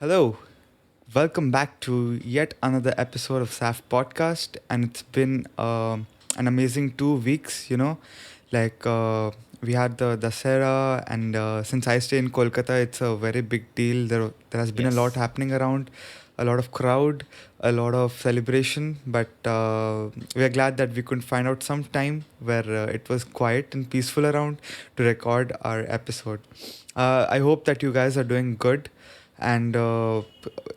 Hello, welcome back to yet another episode of SAF podcast, and it's been an amazing 2 weeks. We had the Dasera, and since I stay in Kolkata, it's a very big deal. There has been a lot Yes. happening around, a lot of crowd, a lot of celebration. But we are glad that we could find out some time where it was quiet and peaceful around to record our episode. I hope that you guys are doing good and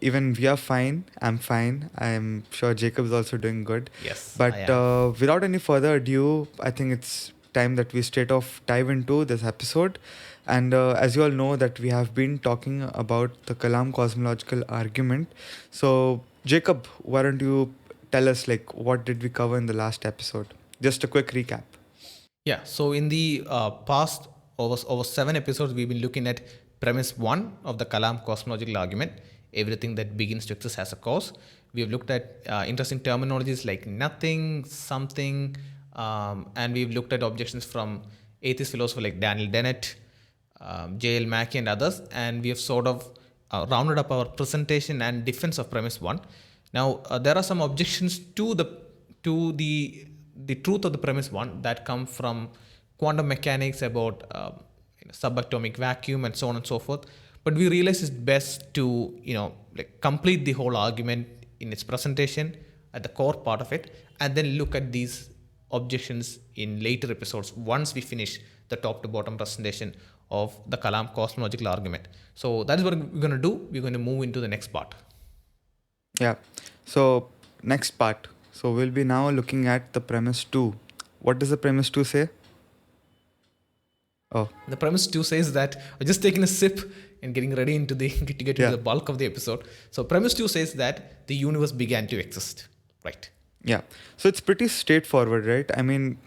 even we are fine. I'm fine. I'm sure Jacob is also doing good. Yes, I But am. without any further ado, I think it's time that we straight off dive into this episode. And as you all know, that we have been talking about the Kalam cosmological argument. So Jacob, why don't you tell us like what did we cover in the last episode? Just a quick recap. Yeah. So in the past over 7 episodes, we've been looking at premise one of the Kalam cosmological argument. Everything that begins to exist has a cause. We have looked at interesting terminologies like nothing, something, and we've looked at objections from atheist philosophers like Daniel Dennett, J.L. Mackie, and others. And we have sort of rounded up our presentation and defense of premise one. Now there are some objections to the truth of the premise one that come from quantum mechanics about subatomic vacuum and so on and so forth. But we realize it's best to complete the whole argument in its presentation at the core part of it, and then look at these objections in later episodes once we finish the top to bottom presentation of the Kalam cosmological argument. So that is what we're going to do. We're going to move into the next part. Yeah. So next part. So we'll be now looking at the premise two. What does the premise two say? Oh, The premise two says that I'm just taking a sip and getting ready into the to get into yeah. the bulk of the episode. So premise two says that the universe began to exist. Right. Yeah. So it's pretty straightforward, right? I mean,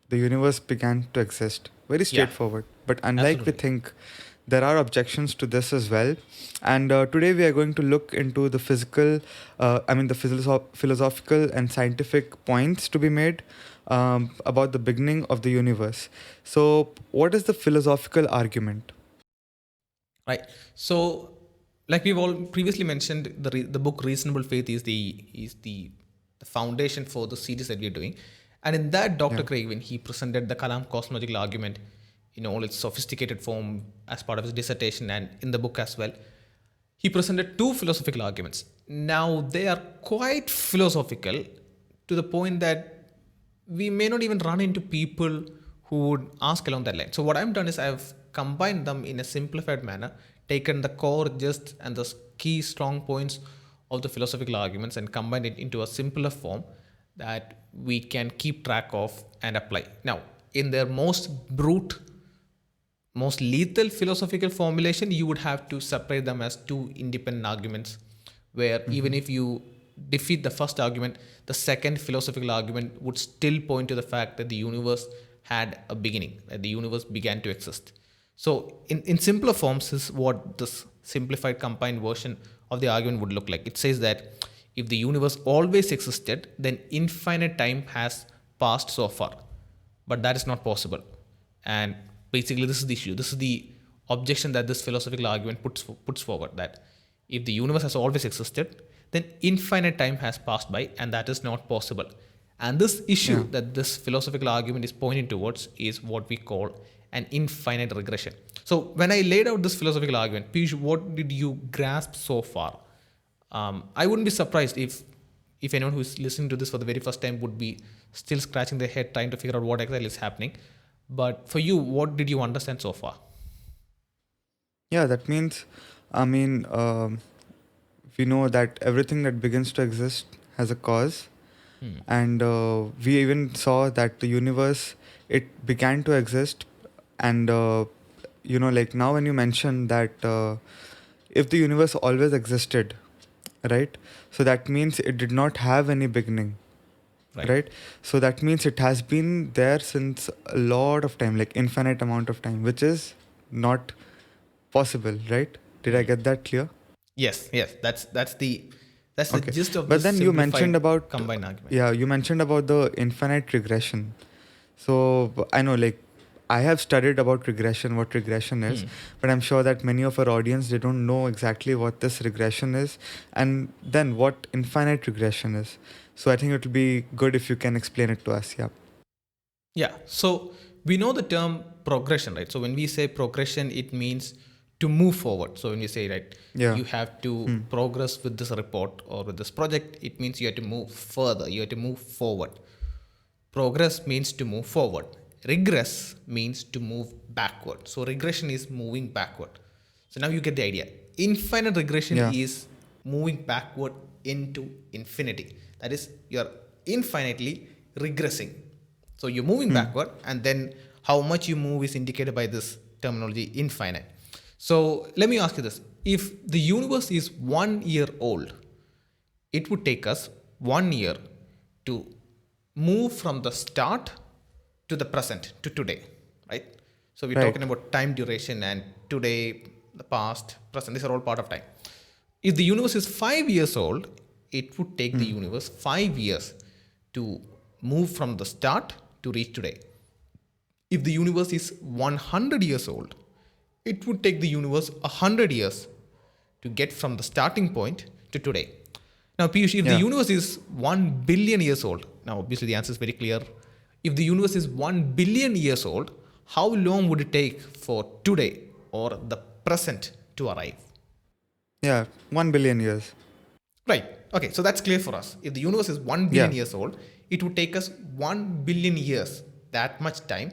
the universe began to exist. Very Yeah. straightforward. But unlike we Absolutely. think, there are objections to this as well. And today we are going to look into the philosophical and scientific points to be made about the beginning of the universe. So, what is the philosophical argument? Right. So, like we've all previously mentioned, the book Reasonable Faith is the foundation for the series that we're doing, and in that, Dr. Yeah. Craig, when he presented the Kalam cosmological argument in all its sophisticated form as part of his dissertation and in the book as well, he presented two philosophical arguments. Now they are quite philosophical to the point that we may not even run into people who would ask along that line. So what I've done is I've combined them in a simplified manner, taken the core gist and the key strong points of the philosophical arguments and combined it into a simpler form that we can keep track of and apply. Now, in their most brute, most lethal philosophical formulation, you would have to separate them as two independent arguments, where even if you defeat the first argument, the second philosophical argument would still point to the fact that the universe had a beginning, that the universe began to exist. So, in simpler forms, is what this simplified combined version of the argument would look like. It says that if the universe always existed, then infinite time has passed so far, but that is not possible. And basically, this is the issue. This is the objection that this philosophical argument puts forward, that if the universe has always existed, then infinite time has passed by, and that is not possible. And this issue Yeah. that this philosophical argument is pointing towards is what we call an infinite regression. So when I laid out this philosophical argument, Piyush, what did you grasp so far? I wouldn't be surprised if anyone who's listening to this for the very first time would be still scratching their head trying to figure out what exactly is happening. But for you, what did you understand so far? Yeah, that means, I mean, we know that everything that begins to exist has a cause. And we even saw that the universe, it began to exist. And, like now when you mention that if the universe always existed, right? So that means it did not have any beginning, Right. right? So that means it has been there since a lot of time, like infinite amount of time, which is not possible, right? Did I get that clear? Yes, yes. That's the Okay. gist of But this then you mentioned simplified about, combined argument. yeah, you mentioned about the infinite regression. So I know, like, I have studied about regression, what regression is, but I'm sure that many of our audience, they don't know exactly what this regression is and then what infinite regression is. So I think it will be good if you can explain it to us. Yeah. Yeah. So we know the term progression, right? So when we say progression, it means to move forward. So when we say, right, Yeah. you have to progress with this report or with this project, it means you have to move further, you have to move forward. Progress means to move forward. Regress means to move backward. So regression is moving backward. So now you get the idea. Infinite regression Yeah. is moving backward into infinity. That is, you're infinitely regressing. So you're moving backward, and then how much you move is indicated by this terminology infinite. So let me ask you this. If the universe is 1 year old, it would take us 1 year to move from the start to the present to today, right? So we're talking Right. about time duration and today, the past, present, these are all part of time. If the universe is 5 years old, it would take the universe 5 years to move from the start to reach today. If the universe is 100 years old, it would take the universe 100 years to get from the starting point to today. Now, Piyush, if the Yeah. universe is 1 billion years old, now obviously the answer is very clear. If the universe is 1 billion years old, how long would it take for today or the present to arrive? Yeah. 1 billion years. Right. Okay, so that's clear for us. If the universe is 1 billion Yeah. years old, it would take us 1 billion years, that much time,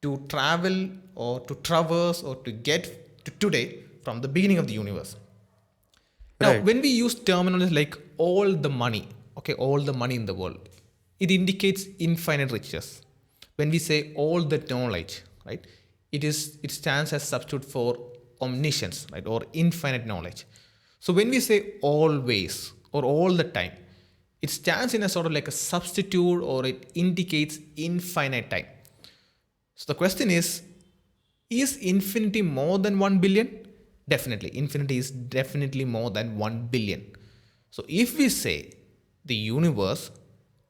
to travel or to traverse or to get to today from the beginning of the universe. Now, Right. when we use terminology like all the money, okay, all the money in the world, it indicates infinite riches. When we say all the knowledge, right, it stands as substitute for omniscience, right, or infinite knowledge. So when we say always or all the time, it stands in a sort of like a substitute or it indicates infinite time. So the question is infinity more than 1 billion? Definitely. Infinity is definitely more than 1 billion. So if we say the universe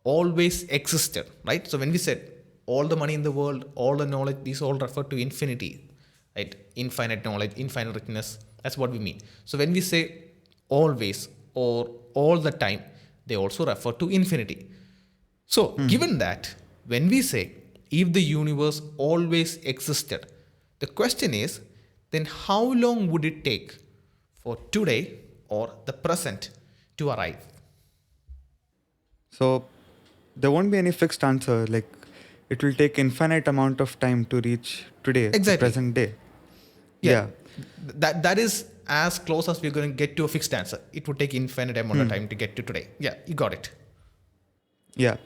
always existed, right? So when we said all the money in the world, all the knowledge, these all refer to infinity, right? Infinite knowledge, infinite richness. That's what we mean. So when we say always or all the time, they also refer to infinity. So, given that, when we say if the universe always existed, the question is then how long would it take for today or the present to arrive? So there won't be any fixed answer. Like it will take infinite amount of time to reach today, the Exactly. present day. Yeah. Yeah. That is as close as we're going to get to a fixed answer. It would take infinite amount of time to get to today. Yeah, you got it. Yeah.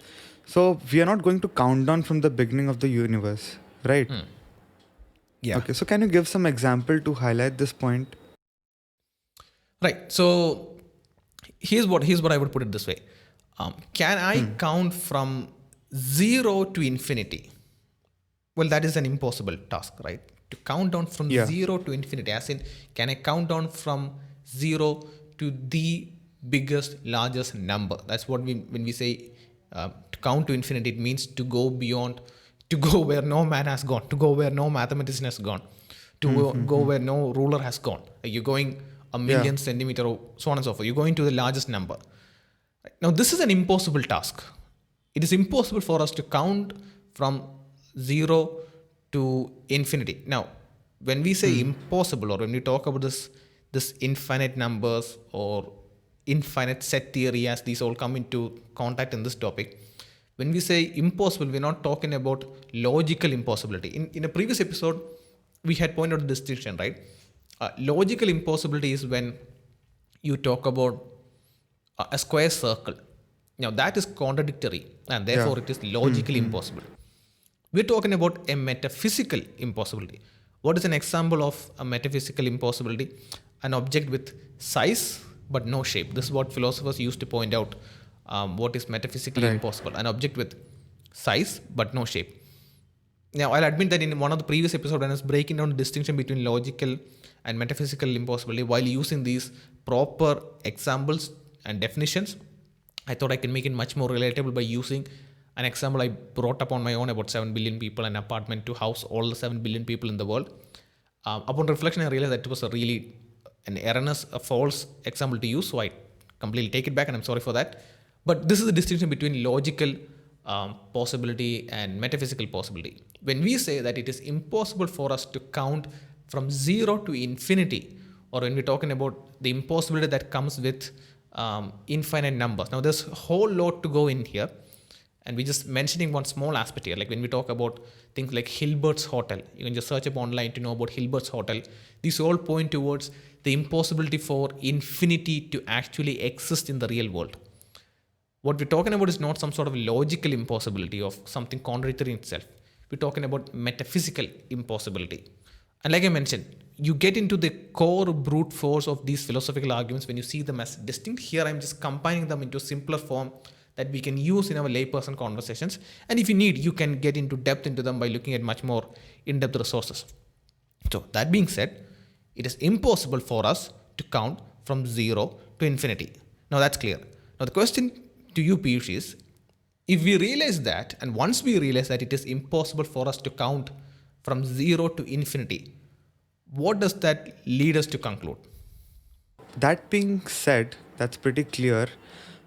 So we are not going to count down from the beginning of the universe, right? Yeah. Okay. So can you give some example to highlight this point? Right. So here's what I would put it this way. Can I count from zero to infinity? Well, that is an impossible task, right? To count down from Yeah. zero to infinity, as in, can I count down from zero to the biggest, largest number? That's what when we say to count to infinity, it means to go beyond, to go where no man has gone, to go where no mathematician has gone, to go where no ruler has gone. You're going a Yeah. million centimeter, or so on and so forth. You're going to the largest number. Now, this is an impossible task. It is impossible for us to count from zero to infinity. Now, when we say impossible, or when we talk about this infinite numbers or infinite set theory, as these all come into contact in this topic, when we say impossible, we're not talking about logical impossibility. In a previous episode, we had pointed out the distinction, right? Logical impossibility is when you talk about a square circle. Now that is contradictory and Yeah. therefore it is logically impossible. We're talking about a metaphysical impossibility. What is an example of a metaphysical impossibility? An object with size but no shape. This is what philosophers used to point out. What is metaphysically Right. impossible? An object with size but no shape. Now, I'll admit that in one of the previous episodes, when I was breaking down the distinction between logical and metaphysical impossibility, while using these proper examples and definitions, I thought I can make it much more relatable by using An example I brought up on my own about 7 billion people, an apartment to house all the 7 billion people in the world. Upon reflection, I realized that it was a really an erroneous, a false example to use. So I completely take it back, and I'm sorry for that. But this is the distinction between logical possibility and metaphysical possibility. When we say that it is impossible for us to count from zero to infinity, or when we're talking about the impossibility that comes with infinite numbers. Now, there's a whole lot to go in here, and we're just mentioning one small aspect here. Like when we talk about things like Hilbert's Hotel, you can just search up online to know about Hilbert's Hotel. These all point towards the impossibility for infinity to actually exist in the real world. What we're talking about is not some sort of logical impossibility of something contradictory in itself. We're talking about metaphysical impossibility. And like I mentioned, you get into the core brute force of these philosophical arguments when you see them as distinct. Here I'm just combining them into a simpler form that we can use in our layperson conversations. And if you need, you can get into depth into them by looking at much more in-depth resources. So that being said, it is impossible for us to count from zero to infinity. Now that's clear. Now the question to you, Piyush, is if we realize that, and once we realize that it is impossible for us to count from zero to infinity, what does that lead us to conclude? That being said, that's pretty clear.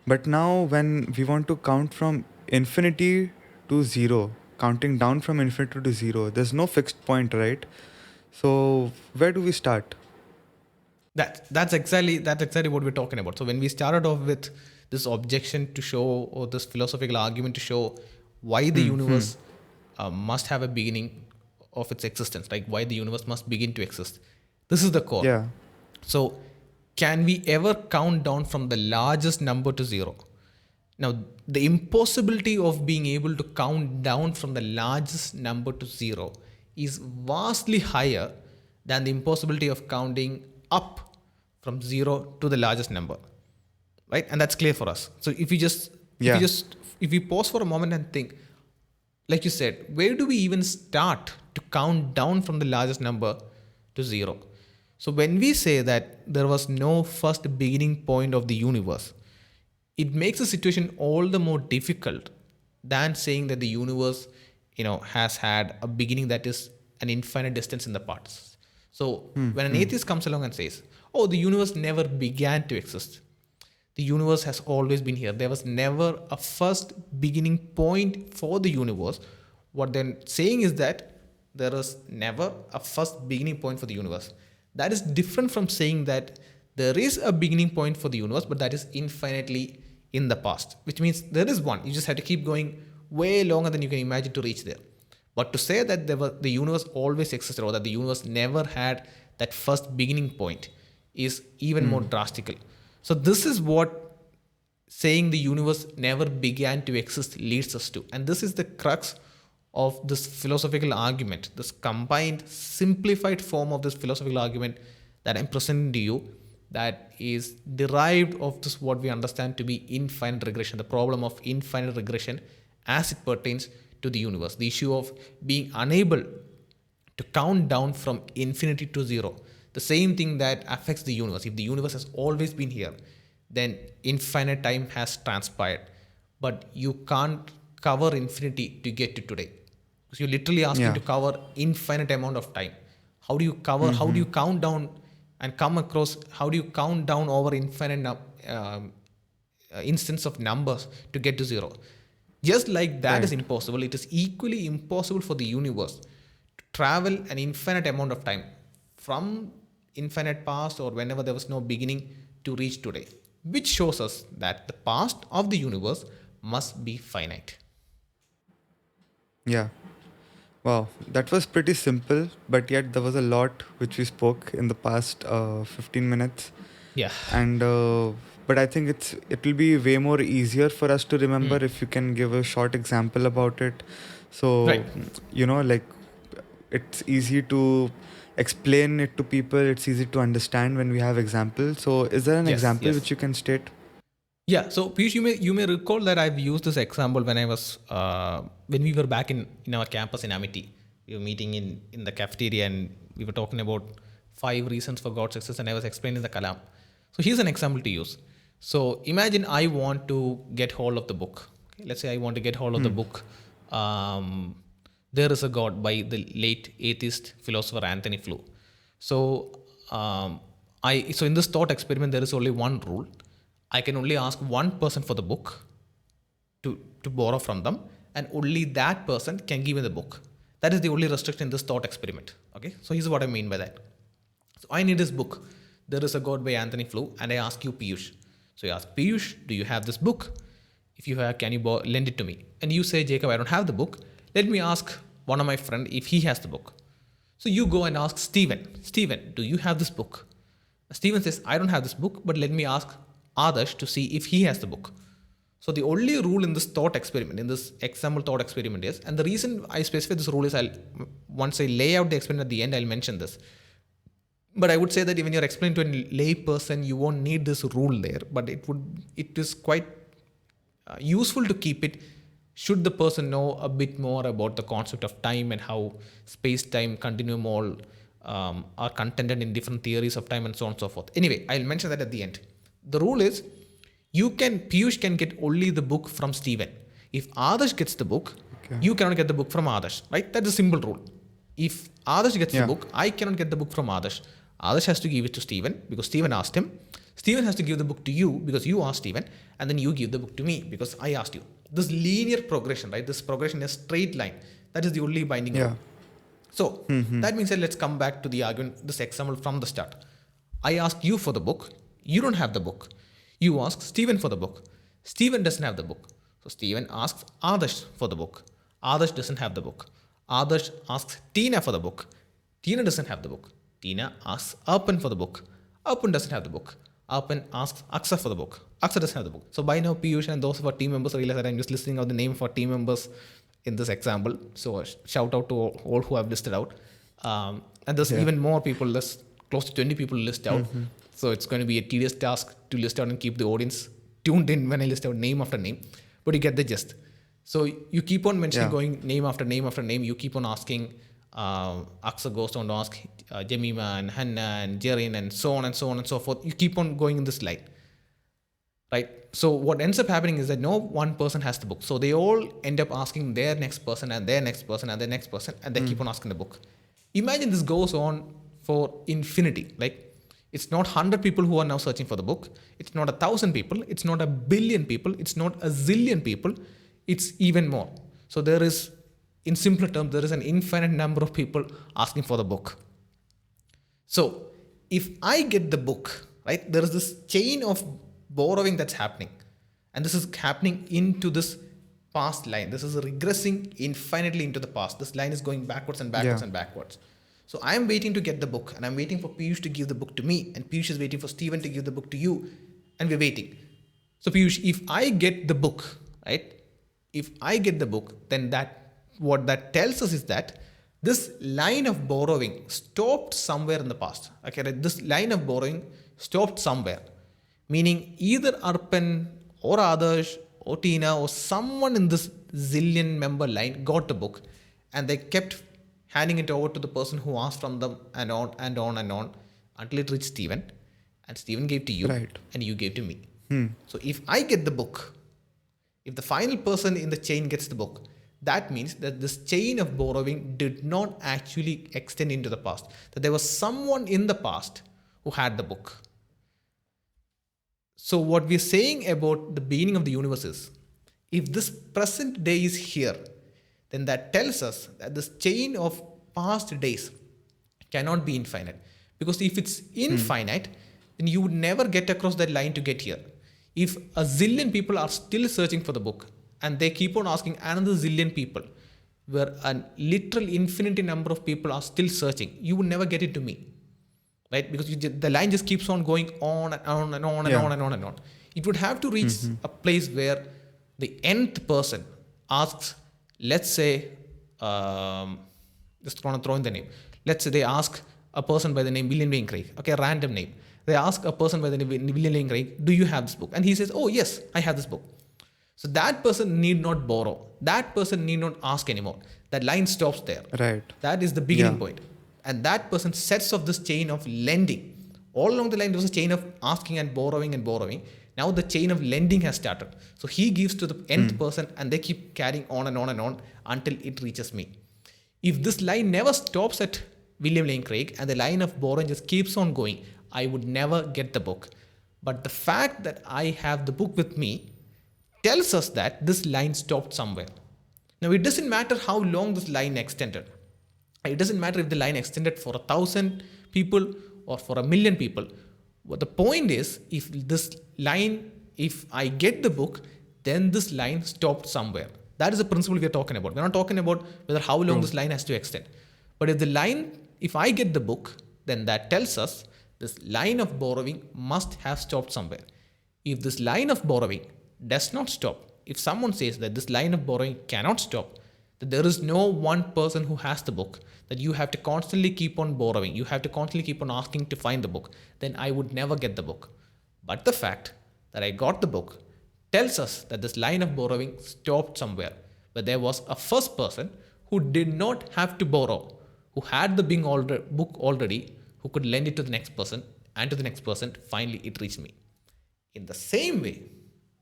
But now, when we want to count from infinity to zero, counting down from infinity to zero, there's no fixed point, right? So, where do we start? That's exactly what we're talking about. So when we started off with this objection to show, or this philosophical argument to show why the universe must have a beginning of its existence, like why the universe must begin to exist. This is the core. Yeah. So can we ever count down from the largest number to zero? Now, the impossibility of being able to count down from the largest number to zero is vastly higher than the impossibility of counting up from zero to the largest number, right? And that's clear for us. So if Yeah. if we pause for a moment and think, like you said, where do we even start to count down from the largest number to zero? So when we say that there was no first beginning point of the universe, it makes the situation all the more difficult than saying that the universe, has had a beginning that is an infinite distance in the past. So when an atheist comes along and says, "Oh, the universe never began to exist. The universe has always been here. There was never a first beginning point for the universe." What they're saying is that there is never a first beginning point for the universe. That is different from saying that there is a beginning point for the universe, but that is infinitely in the past, which means there is one. You just have to keep going way longer than you can imagine to reach there. But to say that the universe always existed, or that the universe never had that first beginning point, is even more drastical. So this is what saying the universe never began to exist leads us to. And this is the crux of this philosophical argument, this combined, simplified form of this philosophical argument that I'm presenting to you, that is derived of this what we understand to be infinite regression, the problem of infinite regression as it pertains to the universe, the issue of being unable to count down from infinity to zero, the same thing that affects the universe. If the universe has always been here, then infinite time has transpired, but you can't cover infinity to get to today, because you're literally asking Yeah. to cover infinite amount of time. How do you cover, how do you count down and come across, how do you count down over infinite instance of numbers to get to zero? Just like that is Right. impossible, it is equally impossible for the universe to travel an infinite amount of time from infinite past, or whenever there was no beginning, to reach today, which shows us that the past of the universe must be finite. Yeah. Wow. That was pretty simple, but yet there was a lot which we spoke in the past 15 minutes. Yeah. And but I think it will be way more easier for us to remember if you can give a short example about it. So Right. like it's easy to explain it to people. It's easy to understand when we have examples. So is there an Yes. example Yes. which you can state? Yeah, so Piyush, you may recall that I've used this example when I was when we were back in our campus in Amity. We were meeting in the cafeteria, and we were talking about 5 reasons for God's existence, and I was explaining the Kalam. So here's an example to use. So imagine I want to get hold of the book. Okay, let's say I want to get hold of the book. Um, there is a God by the late atheist philosopher Anthony Flew. So so in this thought experiment, there is only one rule. I can only ask one person for the book to borrow from them, and only that person can give me the book. That is the only restriction in this thought experiment. Okay, so here's what I mean by that. So I need this book. There is a God by Anthony Flew, and I ask you, Piyush. So you ask Piyush, do you have this book? If you have, can you lend it to me? And you say, Jacob, I don't have the book. Let me ask one of my friend if he has the book. So you go and ask Stephen, Stephen, do you have this book? Stephen says, I don't have this book, but let me ask Adarsh to see if he has the book. So the only rule in this thought experiment, in this example thought experiment is, and the reason I specify this rule is, once I lay out the experiment at the end, I'll mention this. But I would say that when you're explaining to a lay person, you won't need this rule there. But it is quite useful to keep it, should the person know a bit more about the concept of time and how space-time continuum all are contented in different theories of time and so on and so forth. Anyway, I'll mention that at the end. The rule is, Piyush can get only the book from Stephen. If Adarsh gets the book, you cannot get the book from Adarsh, right? That's a simple rule. If Adarsh gets the book, I cannot get the book from Adarsh. Adarsh has to give it to Stephen because Stephen asked him. Stephen has to give the book to you because you asked Stephen, and then you give the book to me because I asked you. This linear progression, right? This progression is a straight line. That is the only binding rule. So that means that let's come back to the argument, this example from the start. I ask you for the book. You don't have the book. You ask Stephen for the book. Stephen doesn't have the book. So Stephen asks Adarsh for the book. Adarsh doesn't have the book. Adarsh asks Tina for the book. Tina doesn't have the book. Tina asks Arpan for the book. Arpan doesn't have the book. Arpan asks Aksa for the book. Aksa doesn't have the book. So by now, Piyush and those of our team members realize that I'm just listing out the name of our team members in this example. So shout out to all who have listed out. And there's even more people, close to 20 people list out. So it's going to be a tedious task to list out and keep the audience tuned in when I list out name after name. But you get the gist. So you keep on mentioning, going name after name after name. You keep on asking. Aksa goes on to ask Jemima and Hannah and Jerin and so on and so on and so forth. You keep on going in this line. Right? So what ends up happening is that no one person has the book. So they all end up asking their next person and their next person and their next person, and they keep on asking the book. Imagine this goes on for infinity. Like, it's not 100 people who are now searching for the book. It's not 1,000 people. It's not 1 billion people. It's not 1 zillion people. It's even more. So there is, in simpler terms, there is an infinite number of people asking for the book. So if I get the book, right, there is this chain of borrowing that's happening. And this is happening into this past line. This is regressing infinitely into the past. This line is going backwards and backwards and backwards. So I am waiting to get the book, and I'm waiting for Piyush to give the book to me, and Piyush is waiting for Stephen to give the book to you, and we're waiting. So Piyush, if I get the book, right, if I get the book, then what that tells us is that this line of borrowing stopped somewhere in the past. Okay, right? This line of borrowing stopped somewhere, meaning either Arpan or Adarsh or Tina or someone in this zillion member line got the book, and they kept handing it over to the person who asked from them, and on and on and on until it reached Stephen, and Stephen gave to you, and you gave to me. So if I get the book, if the final person in the chain gets the book, that means that this chain of borrowing did not actually extend into the past, that there was someone in the past who had the book. So what we're saying about the beginning of the universe is, if this present day is here, then that tells us that this chain of past days cannot be infinite. Because if it's infinite, then you would never get across that line to get here. If 1 zillion people are still searching for the book, and they keep on asking another zillion people, where a literal infinity number of people are still searching, you would never get it to me. Right? Because the line just keeps on going on and on and on and on and on and on. It would have to reach a place where the nth person asks, let's say, just going to throw in the name. Let's say they ask a person by the name William Lane Craig, okay, a random name. They ask a person by the name William Lane Craig, do you have this book? And he says, oh yes, I have this book. So that person need not borrow. That person need not ask anymore. That line stops there. Right. That is the beginning point. And that person sets off this chain of lending. All along the line, there was a chain of asking and borrowing and borrowing. Now the chain of lending has started. So he gives to the nth person and they keep carrying on and on and on until it reaches me. If this line never stops at William Lane Craig and the line of borrowing just keeps on going, I would never get the book. But the fact that I have the book with me tells us that this line stopped somewhere. Now, it doesn't matter how long this line extended. It doesn't matter if the line extended for 1,000 people or for 1,000,000 people. But the point is, if this line, if I get the book, then this line stopped somewhere. That is the principle we are talking about. We're not talking about whether how long this line has to extend. But if the line, if I get the book, then that tells us this line of borrowing must have stopped somewhere. If this line of borrowing does not stop, if someone says that this line of borrowing cannot stop, that there is no one person who has the book, that you have to constantly keep on borrowing, you have to constantly keep on asking to find the book, then I would never get the book. But the fact that I got the book tells us that this line of borrowing stopped somewhere, where there was a first person who did not have to borrow, who had the book already, who could lend it to the next person, and to the next person, finally it reached me. In the same way,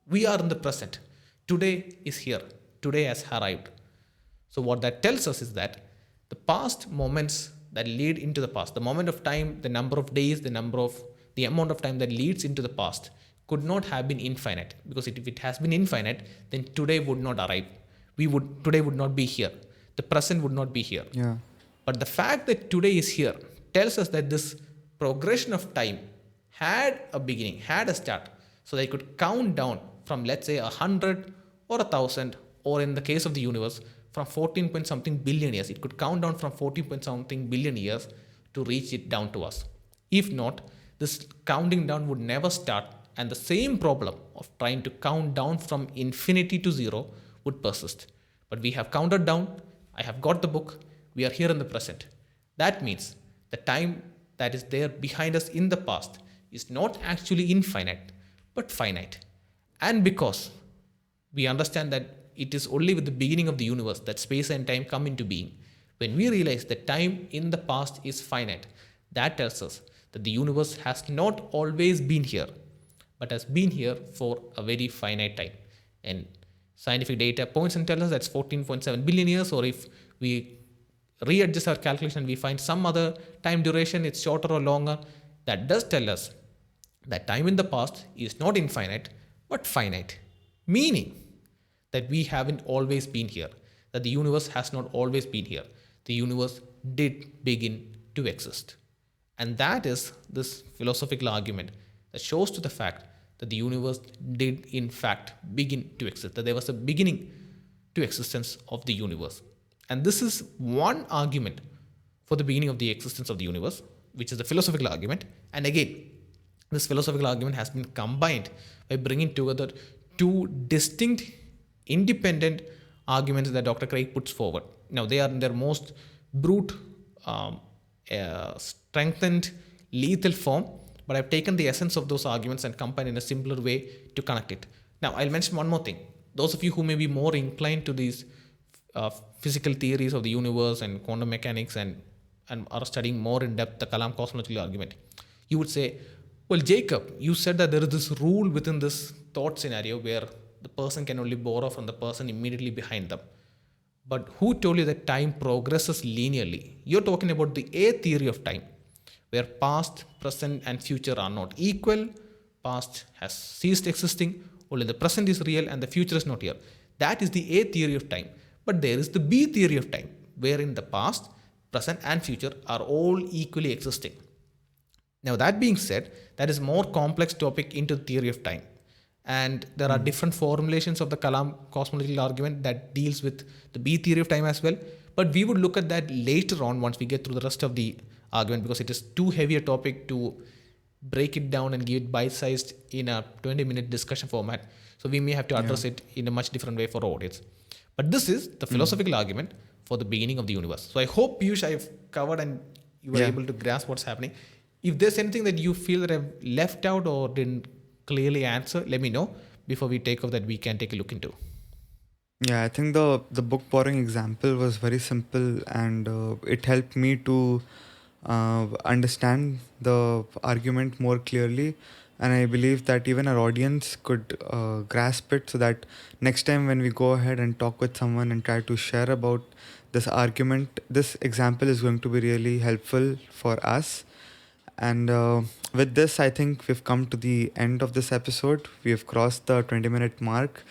we are in the present. Today is here. Today has arrived. So, what that tells us is that the past moments that lead into the past, the moment of time, the number of days, the amount of time that leads into the past could not have been infinite, because if it has been infinite, then today would not arrive. Today would not be here. The present would not be here. Yeah. But the fact that today is here tells us that this progression of time had a beginning, had a start. So they could count down from, let's say, 100 or 1,000, or in the case of the universe, from 14 point something billion years. It could count down from 14 point something billion years to reach it down to us. If not, this counting down would never start, and the same problem of trying to count down from infinity to zero would persist. But we have counted down, I have got the book, we are here in the present. That means the time that is there behind us in the past is not actually infinite, but finite. And because we understand that it is only with the beginning of the universe that space and time come into being, when we realize that time in the past is finite, that tells us that the universe has not always been here, but has been here for a very finite time. And scientific data points and tells us that's 14.7 billion years, or if we readjust our calculation, we find some other time duration, it's shorter or longer, that does tell us that time in the past is not infinite, but finite. Meaning that we haven't always been here, that the universe has not always been here. The universe did begin to exist. And that is this philosophical argument that shows to the fact that the universe did in fact begin to exist, that there was a beginning to existence of the universe. And this is one argument for the beginning of the existence of the universe, which is the philosophical argument. And again, this philosophical argument has been combined by bringing together two distinct, independent arguments that Dr. Craig puts forward. Now, they are in their most brute, strengthened, lethal form, but I've taken the essence of those arguments and combined in a simpler way to connect it. Now, I'll mention one more thing. Those of you who may be more inclined to these physical theories of the universe and quantum mechanics and are studying more in depth the Kalam cosmological argument, you would say, well, Jacob, you said that there is this rule within this thought scenario where the person can only borrow from the person immediately behind them. But who told you that time progresses linearly? You're talking about the A theory of time, where past, present, and future are not equal. Past has ceased existing, only the present is real and the future is not here. That is the A theory of time. But there is the B theory of time, wherein the past, present, and future are all equally existing. Now, that being said, that is a more complex topic into the theory of time. And there are different formulations of the Kalam cosmological argument that deals with the B theory of time as well. But we would look at that later on once we get through the rest of the argument, because it is too heavy a topic to break it down and give it bite-sized in a 20-minute discussion format. So we may have to address it in a much different way for our audience. But this is the philosophical argument for the beginning of the universe. So I hope, Piyush, I've covered and you were able to grasp what's happening. If there's anything that you feel that I've left out or didn't clearly answer, let me know before we take off, that we can take a look into. Yeah, I think the book borrowing example was very simple, and it helped me to understand the argument more clearly, And I believe that even our audience could grasp it, so that next time when we go ahead and talk with someone and try to share about this argument, this example is going to be really helpful for us. And with this, I think we've come to the end of this episode. We have crossed the 20-minute mark.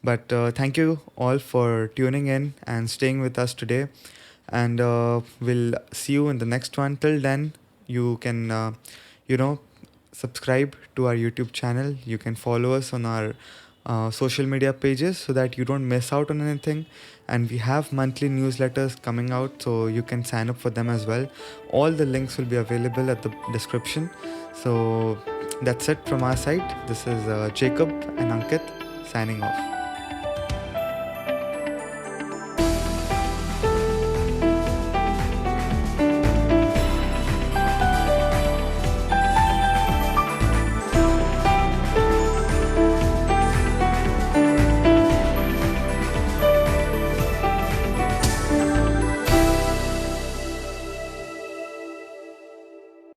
But thank you all for tuning in and staying with us today. And we'll see you in the next one. Till then, you can, you know, subscribe to our YouTube channel. You can follow us on our social media pages so that you don't miss out on anything. And we have monthly newsletters coming out, so you can sign up for them as well. All the links will be available at the description. So that's it from our side. This is Jacob and Ankit signing off.